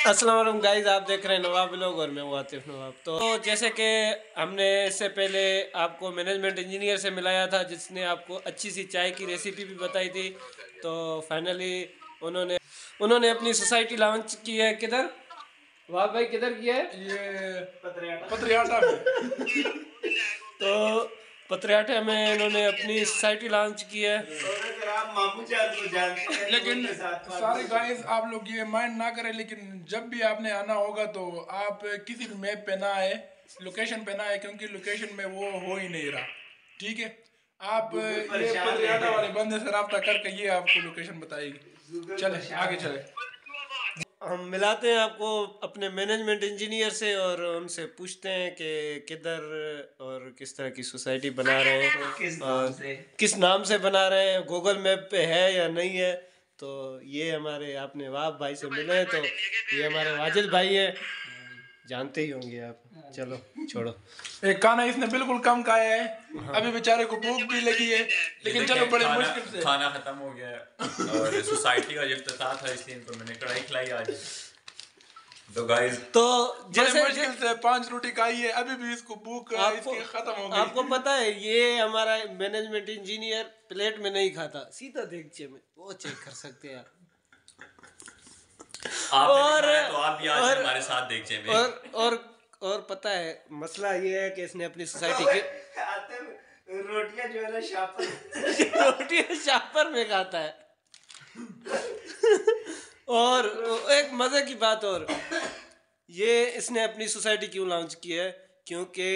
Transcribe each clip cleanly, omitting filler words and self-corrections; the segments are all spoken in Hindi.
अस्सलाम वालेकुम गाइस, आप देख रहे हैं नवाब व्लॉग और मैं हूं आतिफ नवाब। तो जैसे कि हमने इससे पहले आपको मैनेजमेंट इंजीनियर से मिलाया था जिसने आपको अच्छी सी चाय की रेसिपी भी बताई थी। तो फाइनली उन्होंने अपनी सोसाइटी लॉन्च की है। किधर वाह भाई, किधर की है ये? पत्रियाटा में। तो पत्रियाटा में इन्होंने अपनी सोसाइटी लॉन्च की है। लेकिन सारे गाइस आप लोग ये माइंड ना करें, लेकिन जब भी आपने आना होगा तो आप किसी भी मैप पे ना आए, लोकेशन पे ना आए, क्योंकि लोकेशन में वो हो ही नहीं रहा। ठीक है, आप ये पत्रियाटा वाले बंदे से रब्ता करके ये आपको लोकेशन बताएगी। चले आगे चले, हम मिलाते हैं आपको अपने मैनेजमेंट इंजीनियर से और उनसे पूछते हैं कि किधर और किस तरह की सोसाइटी बना रहे हैं और किस नाम से बना रहे हैं, गूगल मैप पे है या नहीं है। तो ये हमारे आपने वाब भाई से मिले हैं, तो ये हमारे वाजिद भाई हैं, जानते ही होंगे आप। चलो छोड़ो, एक खाना इसने बिल्कुल कम खाया है। हाँ। अभी बेचारे को भूख भी लगी है, लेकिन चलो बड़े मुश्किल से खाना खत्म हो गया है और सोसाइटी का इफ्तिताह था, इसलिए इनको मैंने कढ़ाई खिलाई आज। तो गाइस, तो जैसे मुश्किल से 5 रोटी खाई है, अभी भी इसको भूख इसकी खत्म हो गई। आपको पता है ये हमारा मैनेजमेंट इंजीनियर प्लेट में नहीं खाता, सीधा देगचे में। वो चेक कर सकते हैं आप। तो आप भी आज हमारे साथ देगचे में। और पता है मसला ये है कि इसने अपनी सोसाइटी के रोटियां जो है ना रोटियां शापर में खाता है। और एक मजे की बात, और ये इसने अपनी सोसाइटी क्यों लॉन्च की है, क्योंकि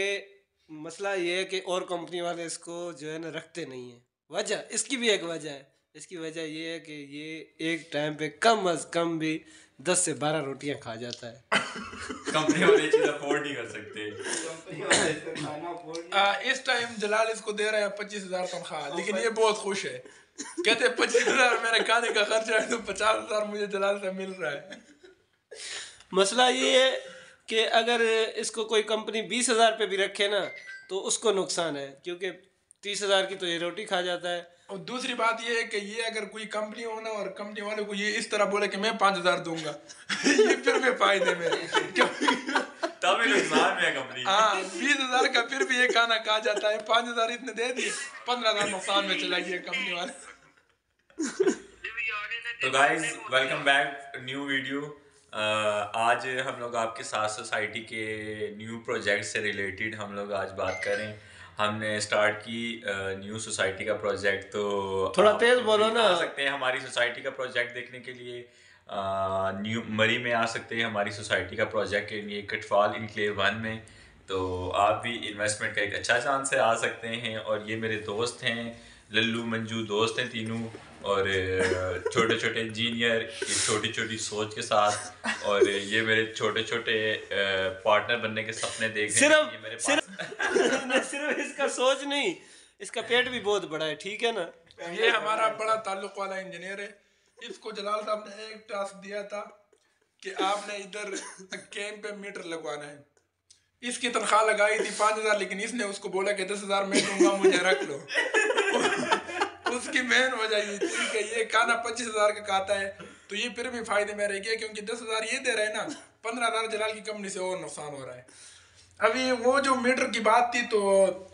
मसला ये है कि और कंपनी वाले इसको जो है ना रखते नहीं है। वजह इसकी भी एक वजह है। इसकी वजह ये है कि ये एक टाइम पे कम अज कम भी 10 से 12 रोटियां खा जाता है। कंपनी वाले चीज अफोर्ड नहीं कर सकते। इस टाइम जलाल इसको दे रहे हैं 25,000 तनख्वाह, लेकिन ये बहुत खुश है। कहते हैं 25,000 मेरे खाने का खर्चा है, तो 50,000 मुझे जलाल से मिल रहा है। मसला ये है कि अगर इसको कोई कंपनी 20,000 पे भी रखे ना तो उसको नुकसान है, क्योंकि 30,000 की तो ये रोटी खा जाता है। और दूसरी बात ये है कि ये अगर कोई कंपनी हो ना और कंपनी वाले को ये इस तरह बोले कि मैं 5,000 दूंगा ये फिर भी फायदे में तभी नुकसान में है कंपनी। हाँ, 20,000 का फिर भी ये खाना खा जाता है, 5,000 इसने दे दिए, 15,000 नुकसान में चला गया कंपनी वाले। तो guys, welcome back new video. आज हम लोग आपके साथ सोसाइटी के न्यू प्रोजेक्ट से रिलेटेड हम लोग आज बात करें। हमने स्टार्ट की न्यू सोसाइटी का प्रोजेक्ट, तो थोड़ा तेज बोलो ना। आ सकते हैं हमारी सोसाइटी का प्रोजेक्ट देखने के लिए। न्यू मरी में आ सकते हैं हमारी सोसाइटी का प्रोजेक्ट के लिए, कटफाल इनक्लेव 1 में। तो आप भी इन्वेस्टमेंट का एक अच्छा चांस से आ सकते हैं। और ये मेरे दोस्त हैं, लल्लू मंजू दोस्त हैं तीनों, और छोटे छोटे इंजीनियर छोटी छोटी सोच के साथ, और ये मेरे छोटे छोटे पार्टनर बनने के सपने देख रहे हैं। ये मेरे पास सिर्फ इसका सोच नहीं, इसका पेट भी बहुत बड़ा है, ठीक है ना। ये हमारा बड़ा ताल्लुक वाला इंजीनियर है। इसको जलाल साहब ने एक टास्क दिया था कि आपने इधर कैंप पे मीटर लगवाना है। इसकी तनख्वाह लगाई थी 5,000, लेकिन इसने उसको बोला कि 10,000 मैं दूंगा, मुझे रख लो। उसकी मेन वजह ये थी कि ये खाना 25,000 का खाता है, तो ये फिर भी फायदे में रह गया, क्योंकि 10,000 ये दे रहे हैं ना, 15,000 जलाल की कंपनी से और नुकसान हो रहा है। अभी वो जो मीटर की बात थी, तो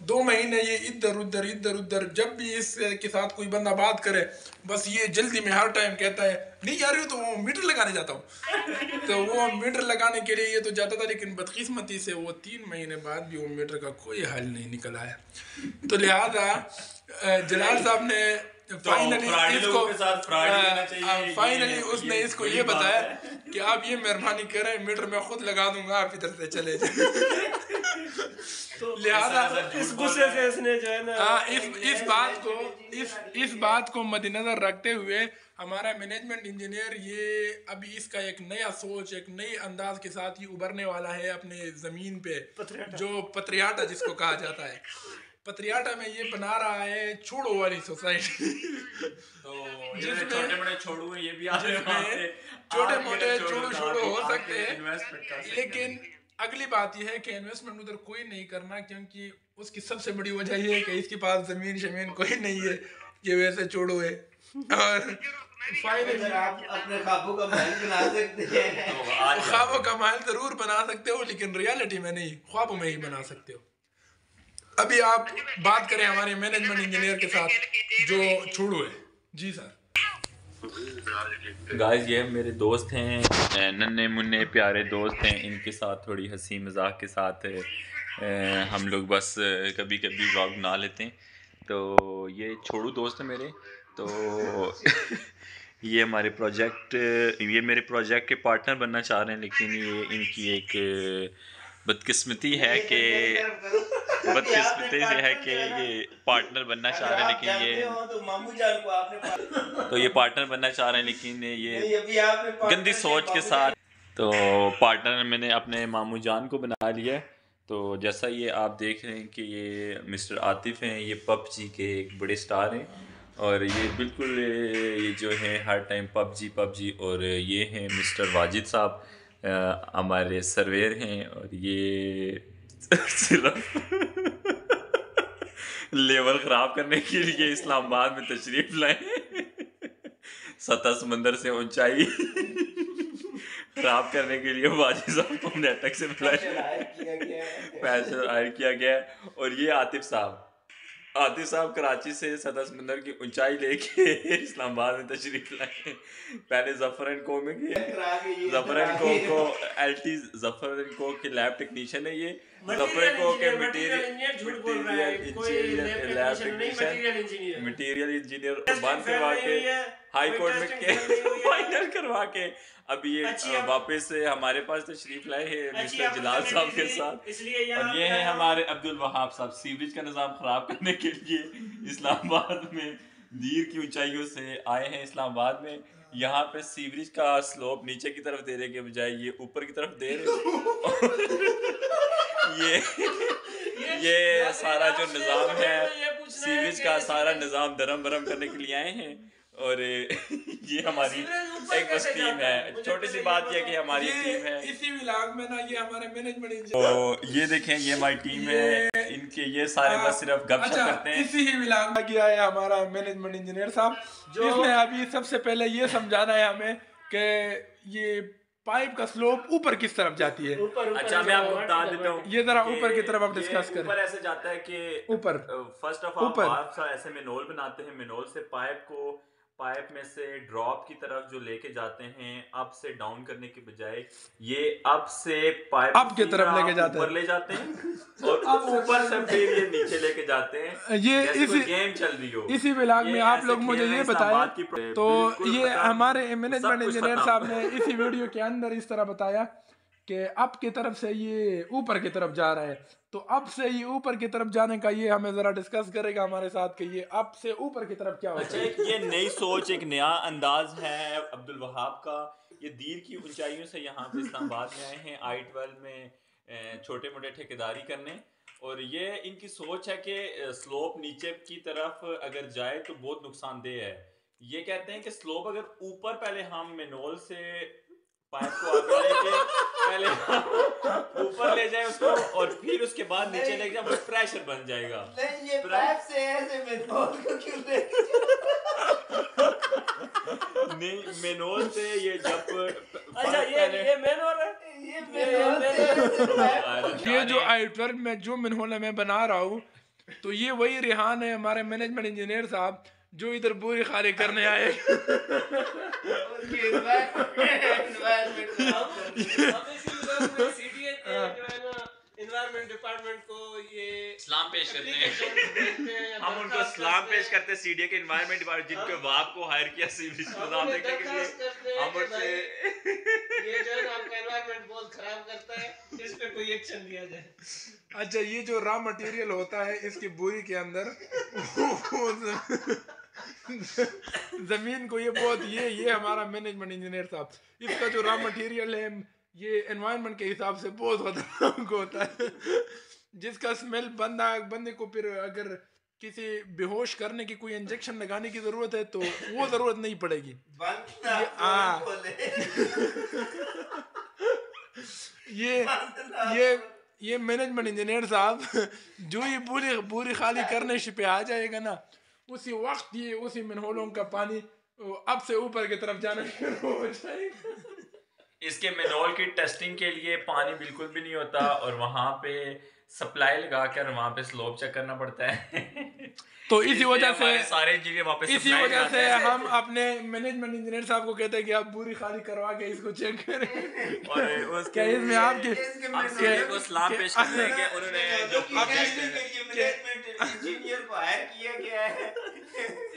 2 महीने ये इधर उधर जब भी इसके साथ कोई बंदा बात करे, बस ये जल्दी में हर टाइम कहता है नहीं जा रही हो तो वो मीटर लगाने जाता हूँ। तो वो मीटर लगाने के लिए ये तो जाता था, लेकिन बदकिस्मती से वो 3 महीने बाद भी वो मीटर का कोई हल नहीं निकल आया। तो लिहाजा जलाल साहब ने फाइनली उसने इसको ये बताया कि आप ये मेहरबानी करें, मीटर में खुद लगा दूंगा, आप इधर से चले जाए। तो लिहाजा इस गुस्से से इसने जो है ना इस बात को मद्देनजर रखते हुए हमारा मैनेजमेंट इंजीनियर ये अभी इसका एक नया सोच, एक नई अंदाज के साथ ये उभरने वाला है अपने जमीन पे, जो पत्रियाटा जिसको कहा जाता है। पत्रियाटा में ये बना रहा है छोड़ो वाली सोसाइटी। तो जिसमें छोटे बड़े छोड़ू ये भी छोटे मोटे छोड़ू हो सकते हैं, लेकिन अगली बात यह है कि इन्वेस्टमेंट उधर कोई नहीं करना, क्योंकि उसकी सबसे बड़ी वजह यह है कि इसके पास जमीन शमीन कोई नहीं है, ये वैसे छोड़ो है। और फाइनली अगर आप अपने ख्वाबों का महल बना सकते हैं तो आज ख्वाबों का महल जरूर बना सकते हो, लेकिन रियलिटी में नहीं, ख्वाबों में ही बना सकते हो। अभी आप बात करें हमारे मैनेजमेंट इंजीनियर के साथ जो छोड़ू है। जी सर। गाइस ये मेरे दोस्त हैं, नन्हे मुन्ने प्यारे दोस्त हैं। इनके साथ थोड़ी हंसी मजाक के साथ हम लोग बस कभी कभी व्लॉग बना लेते हैं। तो ये छोड़ू दोस्त हैं मेरे। तो ये हमारे प्रोजेक्ट, ये मेरे प्रोजेक्ट के पार्टनर बनना चाह रहे हैं, लेकिन ये इनकी एक बदकिस्मती है कि ये पार्टनर बनना चाह रहे हैं, लेकिन ये तो मामू जान को आपने तो ये पार्टनर बनना चाह रहे हैं, लेकिन ये अभी आपने गंदी सोच के साथ। तो पार्टनर मैंने अपने मामू जान को बना लिया है। तो जैसा ये आप देख रहे हैं कि ये मिस्टर आतिफ हैं, ये पबजी के एक बड़े स्टार हैं। और ये बिल्कुल ये जो है हर टाइम पबजी। और ये हैं मिस्टर वाजिद साहब, हमारे सर्वेयर हैं। और ये सिर्फ लेवल ख़राब करने के लिए इस्लामाबाद में तशरीफ़ लाए। सतह समंदर से ऊंचाई खराब करने के लिए वाजिद साहब को हमने अटक से बुलाया, पैसे हायर किया गया है। और ये आतिफ साहब कराची से सतह समंदर की ऊंचाई लेके इस्लामाबाद में तशरीफ लाए। पहले जफर एंड को में गए। जफर एंड को एलटी जफर एंड को के लैब टेक्नीशियन है ये। जफर एंड को के मटीरियल इंजीनियर बंद करवा के हाई कोर्ट में फाइनल करवा के अब ये वापस से हमारे पास तशरीफ लाए हैं मिस्टर जलाल साहब के साथ। और ये है हमारे अब्दुल वहाब साहब, सीवरेज का निज़ाम ख़राब करने के लिए इस्लामाबाद में दीर की ऊंचाइयों से आए हैं इस्लामाबाद में। यहाँ पे सीवरेज का स्लोप नीचे की तरफ देने के बजाय ये ऊपर की तरफ दे रहे। ये सारा जो निज़ाम है सीवरेज का सारा निज़ाम दरम बरम करने के लिए आए हैं। और ये हमारी एक बस टीम है। छोटी सी बात यह कि हमारी टीम है। इसी व्लॉग में ना ये हमारे मैनेजमेंट तो ये देखें ये हमारी टीम है। इनके ये सारे बस सिर्फ गपशप करते हैं। इसी ही व्लॉग में गया है हमारा मैनेजमेंट इंजीनियर साहब, जिसने अभी सबसे पहले ये समझाना है हमें कि ये पाइप का स्लोप ऊपर किस तरफ जाती है। अच्छा मैं आपको बता देता हूँ, ये जरा ऊपर की तरफ आप डिस्कस करें। ऊपर ऐसे जाता है कि ऊपर फर्स्ट ऑफ ऑल आप ऐसे मेनोल बनाते हैं, मेनोल से पाइप में से ड्रॉप की तरफ जो लेके जाते हैं अप से डाउन करने के बजाय ये अप से पाइप अप की तरफ लेके जाते ऊपर ले जाते हैं और ऊपर से फिर ये नीचे लेके जाते हैं। ये इसी गेम चल रही हो। इसी व्लॉग में आप लोग मुझे ये बताया, तो ये हमारे मैनेजमेंट इंजीनियर साहब ने इसी वीडियो के अंदर इस तरह बताया कि अप की तरफ से ये ऊपर की तरफ जा रहा है। तो अप से ये ऊपर की तरफ जाने का ये हमें जरा डिस्कस करेगा हमारे साथ कि ये अप से ऊपर की तरफ क्या होता है। अच्छा ये नई सोच, एक नया अंदाज है अब्दुल वहाब का। ये दीर की ऊंचाइयों से यहाँ पे इस्लामाबाद में आए हैं I-12 में छोटे मोटे ठेकेदारी करने। और ये इनकी सोच है कि स्लोप नीचे की तरफ अगर जाए तो बहुत नुकसानदेह है। ये कहते हैं कि स्लोप अगर ऊपर, पहले हम मेनोल से पाइप को आगे लेके पहले ऊपर ले जाए उसको और फिर उसके बाद नीचे ले जाए, वो प्रेशर बन जाएगा। नहीं ये पाइप से ऐसे मेनोल को क्यों ले नहीं मेनोल से ये जब अच्छा ये मेनोल है, ये जो I-12 में जो मेनहोल मैं बना रहा हूँ, तो ये वही रेहान है हमारे मैनेजमेंट इंजीनियर साहब जो इधर बोरी खाली करने आए। एनवायरमेंट डिपार्टमेंट को ये सलाम पेश करते हैं। हम उनको सलाम पेश करते हैं सीडीए के एनवायरमेंट डिपार्टमेंट जिनके वाप को हायर किया सीवरेज को नाम देखने के लिए। हम उनसे ये जो है ना आपका एनवायरमेंट बहुत खराब करता है, इस पे कोई एक्शन लिया जाए। अच्छा ये जो रॉ मटेरियल होता है इसकी बोरी के अंदर जमीन को ये बहुत ये हमारा मैनेजमेंट इंजीनियर साहब, इसका जो रॉ मटेरियल है ये एनवायरनमेंट के हिसाब से बहुत खतरनाक होता है, जिसका स्मेल बंदे को फिर अगर किसी बेहोश करने की कोई इंजेक्शन लगाने की जरूरत है तो वो जरूरत नहीं पड़ेगी। ये मैनेजमेंट इंजीनियर साहब जो ही पूरी खाली करने पे आ जाएगा ना, उसी वक्त ये उसी मनहोलों का पानी अब से ऊपर की तरफ जाना शुरू हो जाएगा। इसके मेनोल की टेस्टिंग के लिए पानी बिल्कुल भी नहीं होता और वहाँ पे सप्लाई लगा कर वहाँ पे स्लोप चेक करना पड़ता है। तो इसी वजह से सारे इंजीनियर वहाँ पे इसी वजह से हम अपने मैनेजमेंट इंजीनियर साहब को कहते हैं कि आप पूरी खाली करवा के इसको चेक करें और उसके इसमें आपके को सलाम पेश करते हैं कि उन्होंने जो इंजीनियर को हायर किया गया है।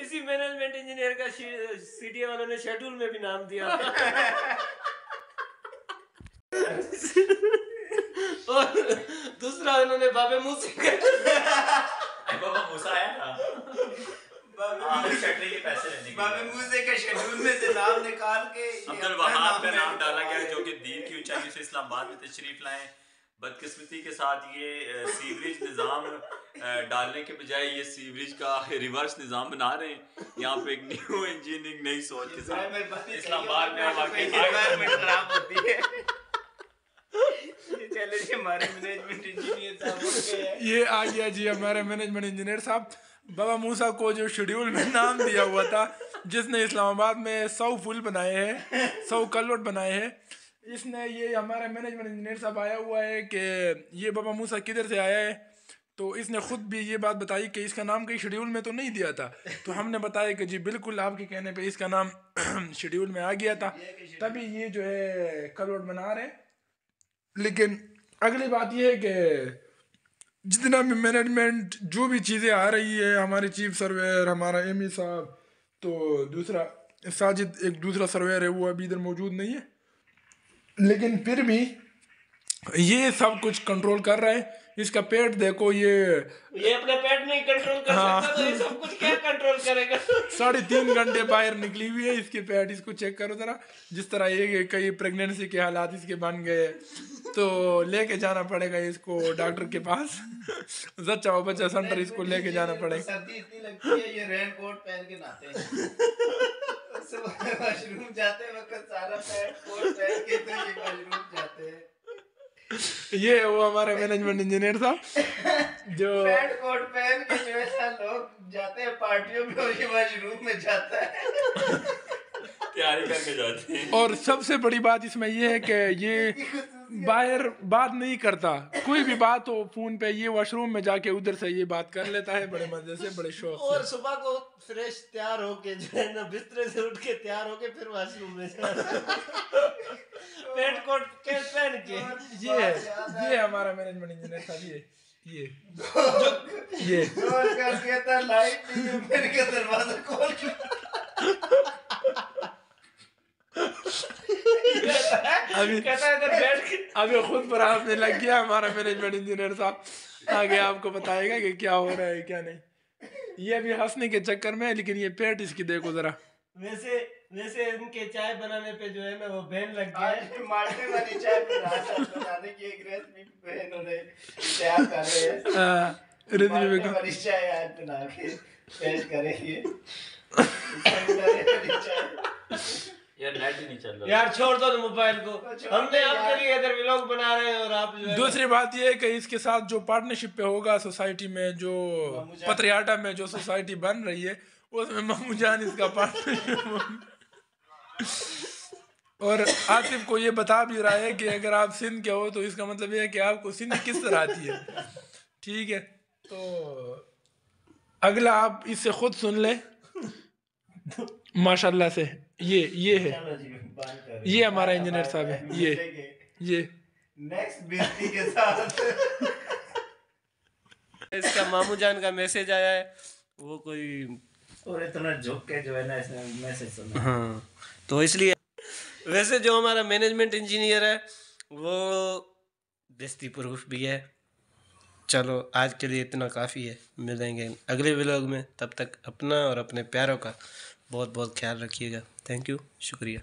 इसी मैनेजमेंट इंजीनियर का सीडीए वालों ने शेड्यूल में भी नाम दिया था। और दूसरा उन्होंने बाबे मूसा आया था पैसे लेने बाबे मूसे का शेड्यूल में से नाम निकाल के अब्दुल वहाब का नाम डाला गया, जो कि दीन की ऊंचाइयों से इस्लामाबाद में तशरीफ लाए। बदकिस्मती के साथ ये सीवरेज निज़ाम डालने के बजाय ये सीवरेज का रिवर्स निज़ाम बना रहे हैं। यहाँ पे एक न्यू इंजीनियरिंग नई सोच के साथ इस्लामाबाद में एनवायरनमेंट खराब होती है। चले जी हमारे मैनेजमेंट इंजीनियर साहब ये आ गया जी हमारे मैनेजमेंट इंजीनियर साहब। बाबा मूसा को जो शेड्यूल में नाम दिया हुआ था, जिसने इस्लामाबाद में 100 पुल बनाए हैं, 100 कलवट बनाए हैं, इसने ये हमारा मैनेजमेंट इंजीनियर साहब आया हुआ है कि ये बाबा मूसा किधर से आया है। तो इसने ख़ुद भी ये बात बताई कि इसका नाम कहीं शेड्यूल में तो नहीं दिया था। तो हमने बताया कि जी बिल्कुल आपके कहने पे इसका नाम शेड्यूल में आ गया था, तभी ये जो है कलवट बना रहे हैं। लेकिन अगली बात यह है कि जितना भी मैनेजमेंट जो भी चीज़ें आ रही है, हमारे चीफ सर्वेयर, हमारा एमई साहब, तो दूसरा साजिद एक दूसरा सर्वेयर है, वो अभी इधर मौजूद नहीं है, लेकिन फिर भी ये सब कुछ कंट्रोल कर रहा है। इसका पेट देखो, ये अपना पेट नहीं कंट्रोल कर सकता तो ये सब कुछ क्या कंट्रोल करेगा। 3.5 घंटे बाहर निकली हुई है इसके पेट। इसको चेक करो जरा, जिस तरह ये कई प्रेगनेंसी के हालात इसके बन गए, तो लेके जाना पड़ेगा इसको डॉक्टर के पास। सच्चा बच्चा सेंटर इसको लेके जाना पड़ेगा। सर्दी इतनी लगती है, ये रेन कोट पहन के नहाते हैं। वॉशरूम जाते वक्त सारा पैंट कोट पहन के तो ये वॉशरूम जाते हैं। ये वो हमारे मैनेजमेंट इंजीनियर साहब जो पैंट कोट पहन के जो है लोग जाते हैं पार्टियों में और ये वॉशरूम में जाता है, तैयारी करके जाते हैं। और सबसे बड़ी बात इसमें ये है कि ये बाहर बात नहीं करता, कोई भी बात हो फोन पे, ये वॉशरूम में जाके उधर से ये बात कर लेता है बड़े मजे से, बड़े शौक से। और सुबह को फ्रेश तैयार होके जो है ना बिस्तर से उठ के तैयार होके फिर वॉशरूम में जाता पेंट कोट के पहन के। ये हमारा मैनेजमेंट इंजीनियर साहब, ये रोज का कहता लाइट नहीं है, मेरे के दरवाजा खोल के अभी खुद पर आपने लग गया हमारा मैनेजमेंट इंजीनियर साहब। आगे आपको बताएगा कि क्या हो रहा है क्या नहीं। ये अभी हंसने के चक्कर में है, लेकिन ये पेट इसकी देखो जरा। वैसे इनके चाय बनाने पे जो है ना वो बैन लग गया है। माल्टे वाली चाय बनाने की एक रेसिपी इन्होंने तैयार कर रहे हैं। माल्टे वाली चाय आज बना के पेश करेंगे। यार नेट ही नहीं चल रहा यार, छोड़ दो मोबाइल को, हमने आपके लिए इधर व्लॉग बना रहे हैं और आप जो है। दूसरी बात ये है कि इसके साथ जो पार्टनरशिप पे होगा सोसाइटी में, जो पत्रियाटा में जो सोसाइटी बन रही है, उसमें मामू जान इसका पार्टनरशिप। और आतिफ को ये बता भी रहा है कि अगर आप सिंध के हो तो इसका मतलब ये है कि आपको सिंध किस तरह आती है। ठीक है, तो अगला आप इससे खुद सुन ले माशाल्लाह से। ये है, ये हमारा इंजीनियर साहब है। ये नेक्स्ट बिजली के साथ इसका मामू जान का मैसेज आया है, वो कोई और इतना झुक के जो है ना इसने मैसेज सुना। हाँ, तो इसलिए वैसे जो हमारा मैनेजमेंट इंजीनियर है वो दस्ती प्रूफ भी है। चलो आज के लिए इतना काफ़ी है, मिलेंगे अगले व्लॉग में। तब तक अपना और अपने प्यारों का बहुत बहुत ख्याल रखिएगा। थैंक यू, शुक्रिया।